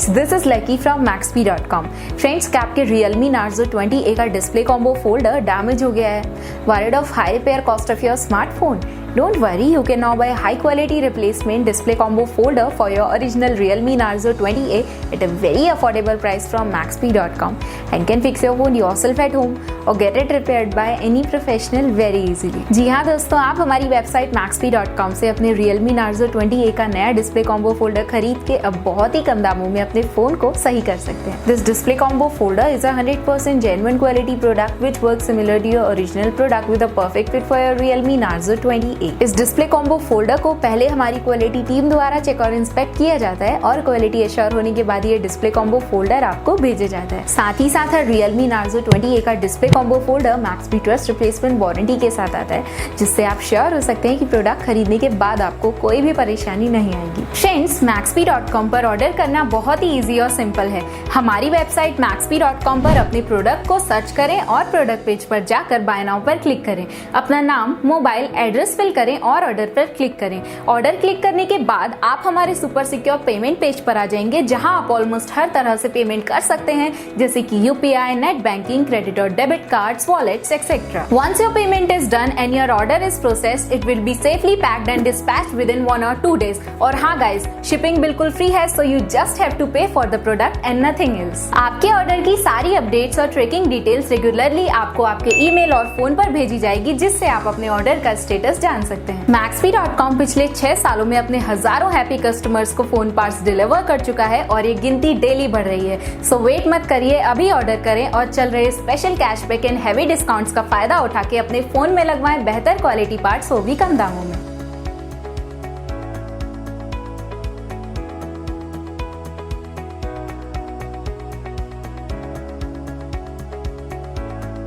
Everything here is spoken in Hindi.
Friends, this is lucky from Maxbhi.com। Friends, क्या आपके Realme Narzo 20A का डिस्प्ले कॉम्बो फोल्डर डैमेज हो गया है? Worried of high repair cost of your smartphone? Don't worry, you can now buy high quality replacement display combo folder for your original Realme Narzo 20A at a very affordable price from Maxbhi.com and can fix your phone yourself at home or get it repaired by any professional very easily। जी हाँ दोस्तों, आप हमारी वेबसाइट Maxbhi.com से अपने Realme Narzo 20A का नया डिस्प्ले कॉम्बो फोल्डर खरीद के अब बहुत ही कम दामों में अपने फोन को सही कर सकते हैं। This display combo folder is a 100% genuine quality product which works similar to your original product with a perfect fit for your Realme Narzo 20A। इस डिस्प्ले कॉम्बो फोल्डर को पहले हमारी क्वालिटी टीम द्वारा चेक और इंस्पेक्ट किया जाता है और क्वालिटी एश्योर होने के बाद ये डिस्प्ले कॉम्बो फोल्डर आपको भेजा जाता है। साथ ही साथ Realme Narzo 20A का display combo folder Maxbhi trust replacement warranty के साथ आता है, जिससे आप श्योर हो सकते हैं कि प्रोडक्ट खरीदने के बाद आपको कोई भी परेशानी नहीं आएगी। फ्रेंड्स, Maxbhi.com पर ऑर्डर करना बहुत ही इजी और सिंपल है। हमारी वेबसाइट Maxbhi.com पर अपने प्रोडक्ट को सर्च करें और प्रोडक्ट पेज पर जाकर बाय नाउ पर क्लिक करें, अपना नाम, मोबाइल एड्रेस फिल करें और ऑर्डर पर क्लिक करें। ऑर्डर क्लिक करने के बाद आप हमारे सुपर सिक्योर पेमेंट पेज पर आ जाएंगे, जहां आप ऑलमोस्ट हर तरह से पेमेंट कर सकते हैं, जैसे कि UPI, नेट बैंकिंग, क्रेडिट और debit cards, wallets etcetera. Once your payment is done and your order is processed, it will be safely packed and dispatched within 1 or 2 days। और हाँ गाइस, शिपिंग बिल्कुल फ्री है, so you just have to pay for the product and nothing else। आपके ऑर्डर की सारी अपडेट्स और ट्रैकिंग डिटेल्स रेगुलरली आपको आपके ईमेल और फोन पर भेजी जाएगी, जिससे आप अपने ऑर्डर का स्टेटस जान सकते हैं। Maxbhi.com पिछले 6 सालों में अपने हजारों हैप्पी कस्टमर्स को फोन पार्ट्स डिलीवर कर चुका है और ये गिनती डेली बढ़ रही है। सो वेट मत करिए, अभी ऑर्डर करें और चल रहे special cashback and heavy discounts का फायदा उठा के अपने फोन में लगवाएं बेहतर क्वालिटी पार्ट्स, वो भी कम दामों में।